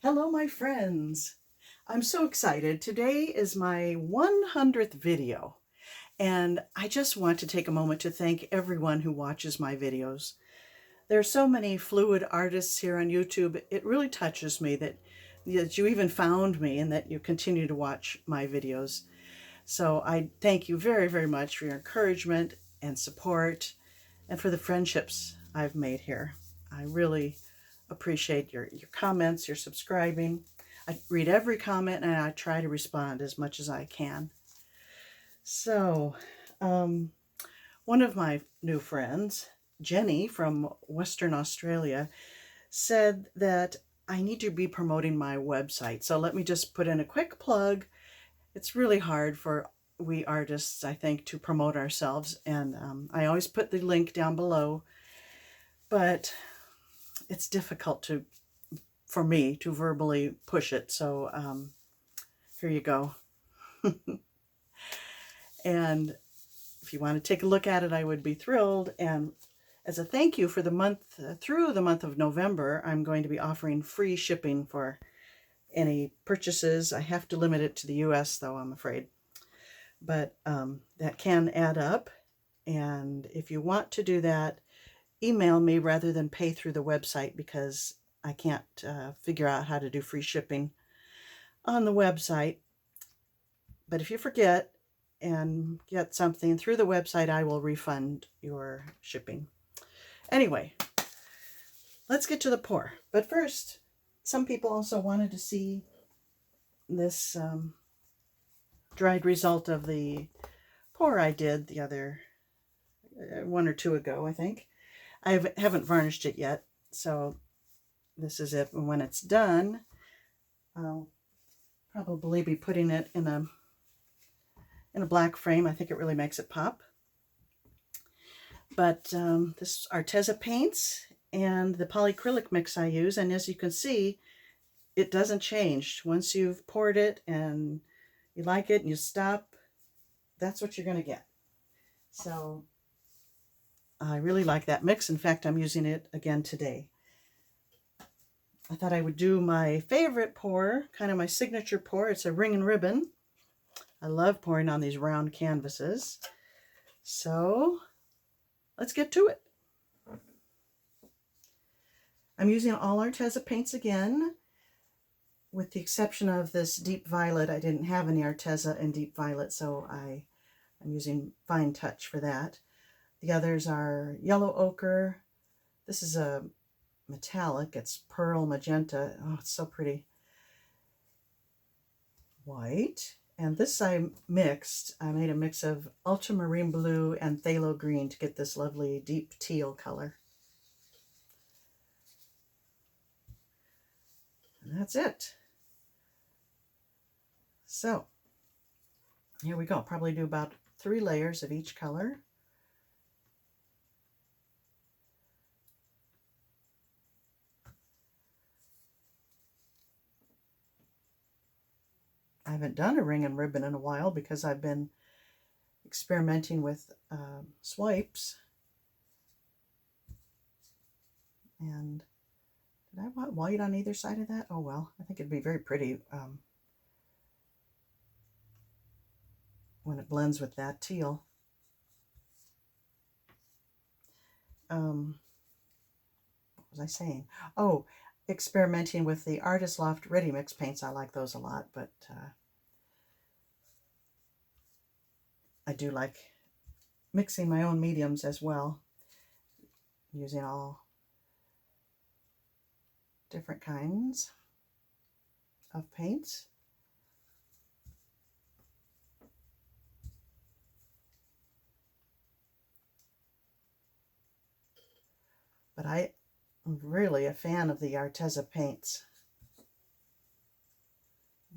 Hello, my friends. I'm so excited. Today is my 100th video, and I just want to take a moment to thank everyone who watches my videos. There are so many fluid artists here on YouTube. It really touches me that you even found me and that you continue to watch my videos. So I thank you very, very much for your encouragement and support and for the friendships I've made here. I really appreciate your comments, your subscribing. I read every comment and I try to respond as much as I can. So, one of my new friends, Jenny from Western Australia, said that I need to be promoting my website. So let me just put in a quick plug. It's really hard for we artists, I think, to promote ourselves. And I always put the link down below, but it's difficult for me to verbally push it. So here you go. And if you want to take a look at it, I would be thrilled. And as a thank you for the month, through the month of November, I'm going to be offering free shipping for any purchases. I have to limit it to the US though, I'm afraid. But that can add up. And if you want to do that, email me rather than pay through the website, because I can't figure out how to do free shipping on the website. But if you forget and get something through the website, I will refund your shipping. Anyway, let's get to the pour. But first, some people also wanted to see this dried result of the pour I did the other one or two ago, I think. I haven't varnished it yet, so this is it. And when it's done, I'll probably be putting it in a black frame. I think it really makes it pop. But this Arteza paints and the polycrylic mix I use, and as you can see, it doesn't change. Once you've poured it and you like it and you stop, that's what you're going to get. So I really like that mix. In fact, I'm using it again today. I thought I would do my favorite pour, kind of my signature pour. It's a ring and ribbon. I love pouring on these round canvases. So let's get to it. I'm using all Arteza paints again, with the exception of this deep violet. I didn't have any Arteza in deep violet, so I'm using Fine Touch for that. The others are yellow ochre. This is a metallic. It's pearl magenta. Oh, it's so pretty. White. And this I mixed. I made a mix of ultramarine blue and phthalo green to get this lovely deep teal color. And that's it. So here we go. I'll probably do about 3 layers of each color. I haven't done a ring and ribbon in a while because I've been experimenting with swipes. And did I want white on either side of that? Oh well, I think it'd be very pretty when it blends with that teal. What was I saying? Oh, experimenting with the Artist Loft Ready Mix paints. I like those a lot, but I do like mixing my own mediums as well, using all different kinds of paints. But I'm really a fan of the Arteza paints.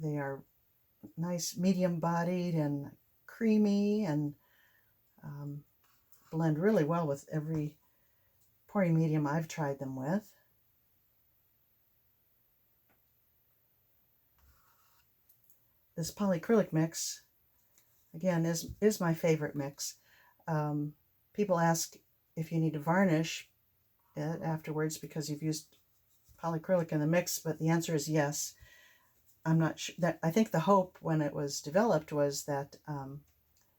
They are nice medium-bodied and creamy, and blend really well with every pouring medium I've tried them with. This polycrylic mix, again, is my favorite mix. People ask if you need to varnish it afterwards because you've used polycrylic in the mix, but the answer is yes. I'm not sure that, I think the hope when it was developed was that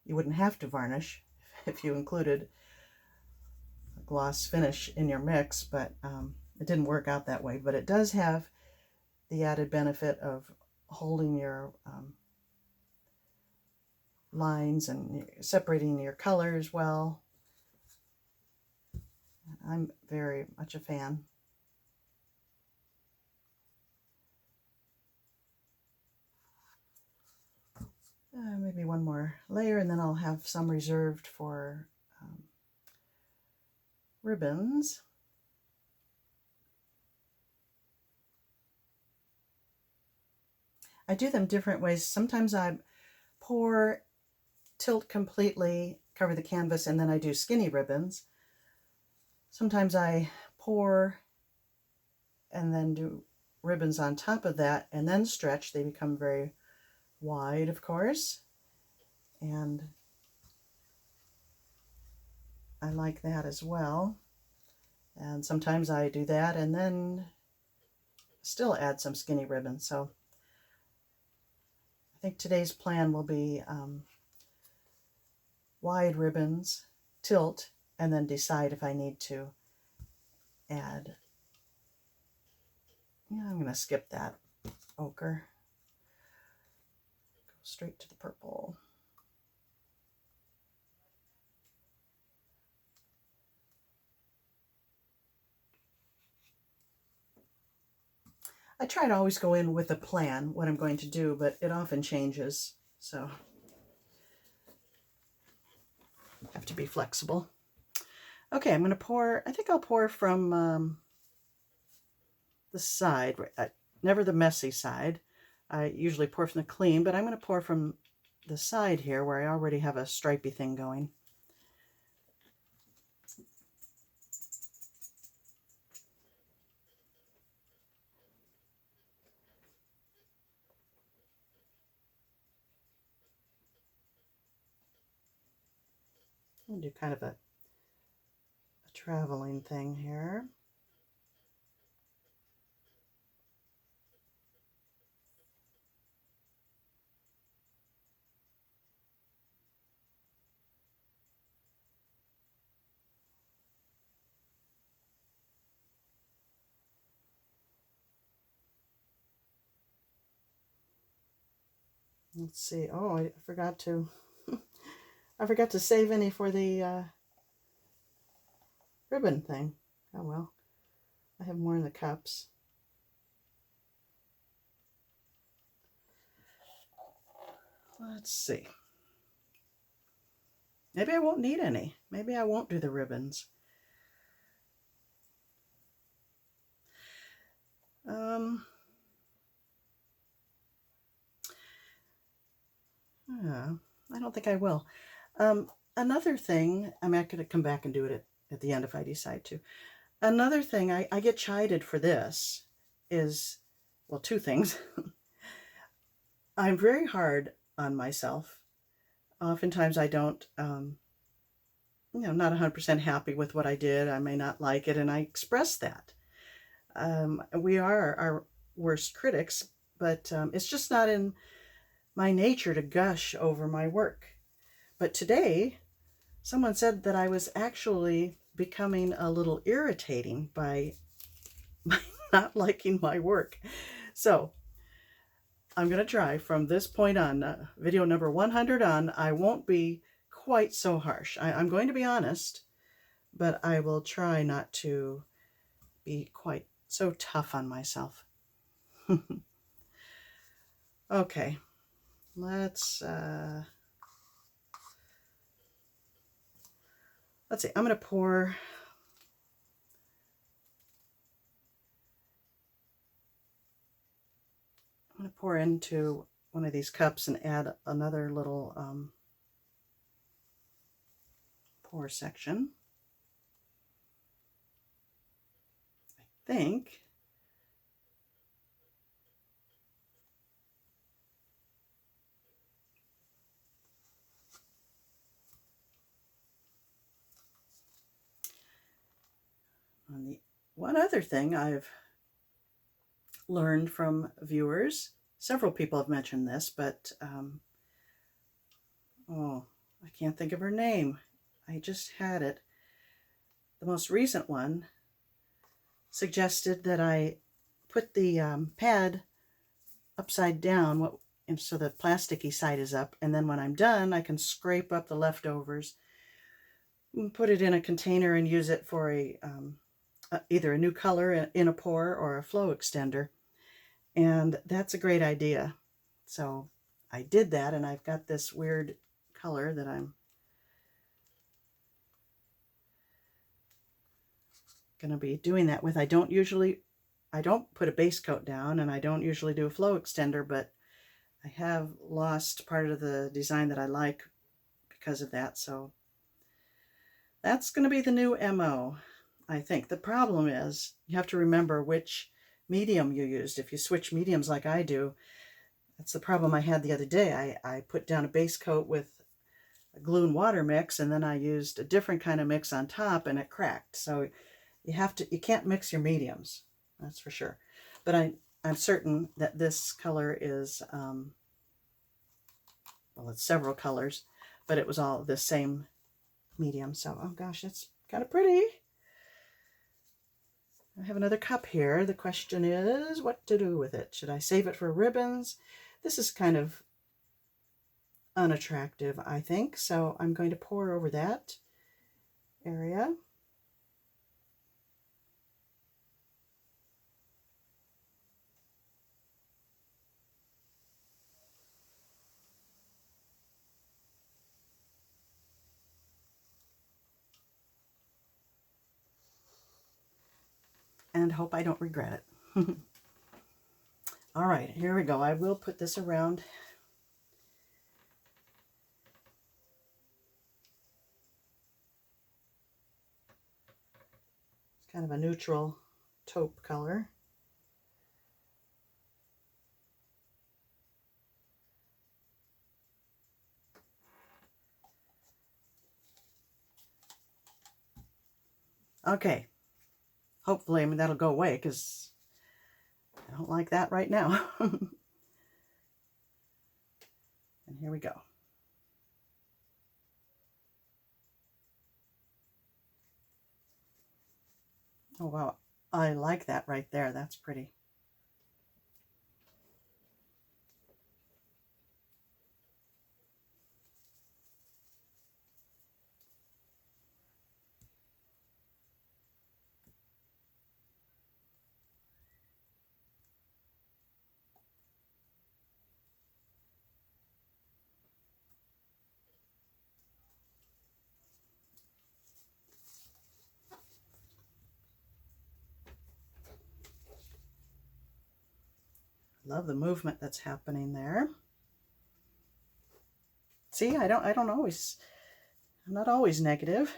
you wouldn't have to varnish if you included a gloss finish in your mix, but it didn't work out that way. But it does have the added benefit of holding your lines and separating your colors well. I'm very much a fan. Maybe one more layer, and then I'll have some reserved for ribbons. I do them different ways. Sometimes I pour, tilt completely, cover the canvas, and then I do skinny ribbons. Sometimes I pour and then do ribbons on top of that and then stretch. They become very wide, of course, and I like that as well. And sometimes I do that and then still add some skinny ribbons. So I think today's plan will be wide ribbons, tilt, and then decide if I need to add. Yeah, I'm going to skip that ochre. Go straight to the purple. I try to always go in with a plan what I'm going to do, but it often changes, so I have to be flexible. Okay, I'm going to pour, I think I'll pour from the side, never the messy side. I usually pour from the clean, but I'm going to pour from the side here where I already have a stripy thing going. I'll do kind of a traveling thing here. Let's see. Oh, I forgot to I forgot to save any for the ribbon thing. Oh well. I have more in the cups. Let's see. Maybe I won't need any. Maybe I won't do the ribbons. Yeah, I don't think I will. Another thing, I mean, I could come back and do it at the end if I decide to. Another thing, I get chided for this is, well, two things. I'm very hard on myself. Oftentimes I don't, not 100% happy with what I did. I may not like it, and I express that. We are our worst critics, but it's just not in my nature to gush over my work. But today, someone said that I was actually becoming a little irritating by not liking my work. So I'm going to try from this point on, video number 100 on, I won't be quite so harsh. I'm going to be honest, but I will try not to be quite so tough on myself. Okay, let's see. I'm going to pour into one of these cups and add another little pour section. I think. On the one other thing I've learned from viewers. Several people have mentioned this, but oh, I can't think of her name. I just had it. The most recent one suggested that I put the pad upside down so the plasticky side is up, and then when I'm done I can scrape up the leftovers and put it in a container and use it for either a new color in a pour or a flow extender. And that's a great idea. So I did that, and I've got this weird color that I'm going to be doing that with. I don't put a base coat down, and I don't usually do a flow extender, but I have lost part of the design that I like because of that. So that's going to be the new MO, I think. The problem is you have to remember which medium you used. If you switch mediums like I do, that's the problem I had the other day. I put down a base coat with a glue and water mix, and then I used a different kind of mix on top, and it cracked. So you can't mix your mediums, that's for sure. But I'm certain that this color is, well, it's several colors, but it was all the same medium. So, oh gosh, it's kind of pretty. I have another cup here. The question is what to do with it. Should I save it for ribbons? This is kind of unattractive, I think, so I'm going to pour over that area. And hope I don't regret it. All right, here we go. I will put this around. It's kind of a neutral taupe color. Okay, hopefully that'll go away because I don't like that right now. And here we go. Oh wow, I like that right there. That's pretty. Love the movement that's happening there. See, I'm not always negative.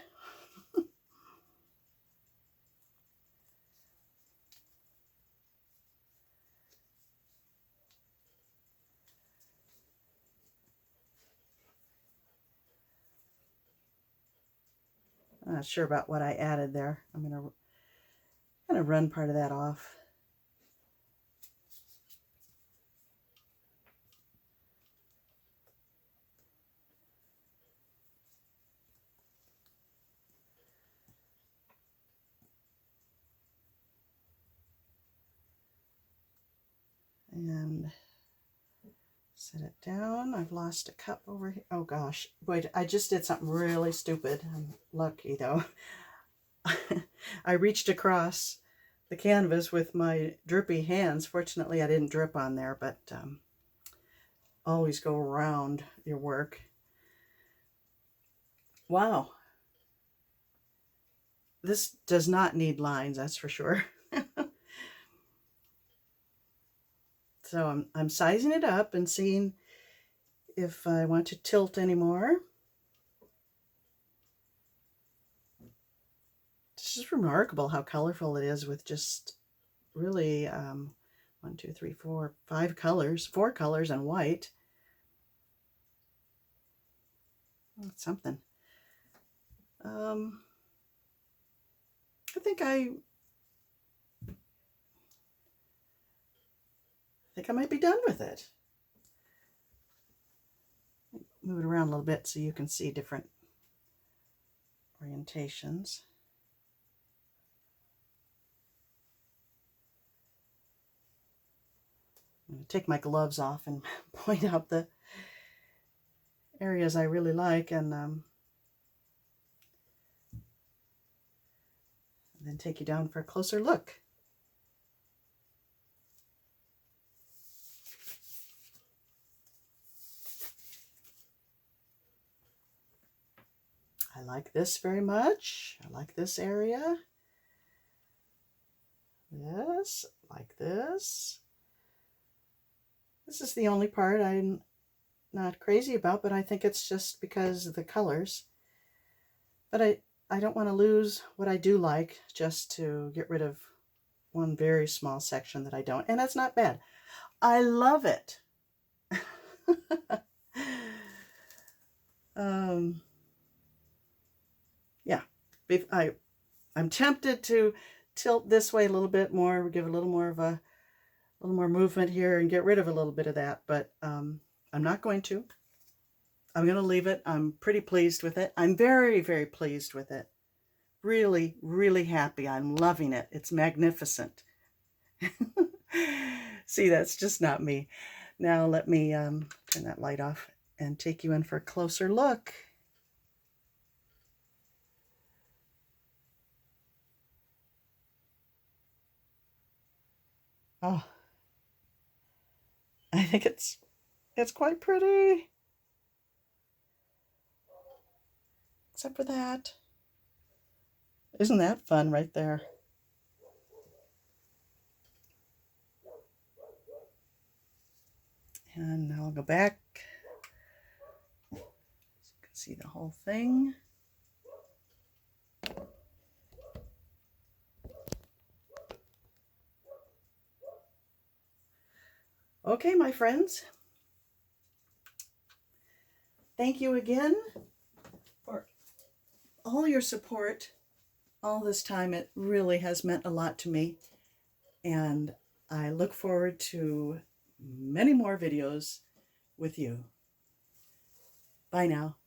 I'm not sure about what I added there. I'm gonna run part of that off. And set it down. I've lost a cup over here. Oh gosh, boy, I just did something really stupid. I'm lucky though. I reached across the canvas with my drippy hands. Fortunately, I didn't drip on there, but always go around your work. Wow. This does not need lines, that's for sure. So I'm sizing it up and seeing if I want to tilt anymore. It's just remarkable how colorful it is with just really 1, 2, 3, 4, 5 colors, 4 colors and white. That's something. I think think I might be done with it. Move it around a little bit so you can see different orientations. I'm going to take my gloves off and point out the areas I really like, and then take you down for a closer look. I like this very much. I like this area. This, like this. This is the only part I'm not crazy about, but I think it's just because of the colors. But I don't want to lose what I do like just to get rid of one very small section that I don't. And that's not bad. I love it. Yeah, I'm tempted to tilt this way a little bit more, give a little more movement here and get rid of a little bit of that, but I'm not going to. I'm going to leave it. I'm pretty pleased with it. I'm very, very pleased with it. Really, really happy. I'm loving it. It's magnificent. See, that's just not me. Now let me turn that light off and take you in for a closer look. Oh, I think it's quite pretty. Except for that. Isn't that fun right there? And now I'll go back so you can see the whole thing. Okay, my friends. Thank you again for all your support all this time. It really has meant a lot to me. And I look forward to many more videos with you. Bye now.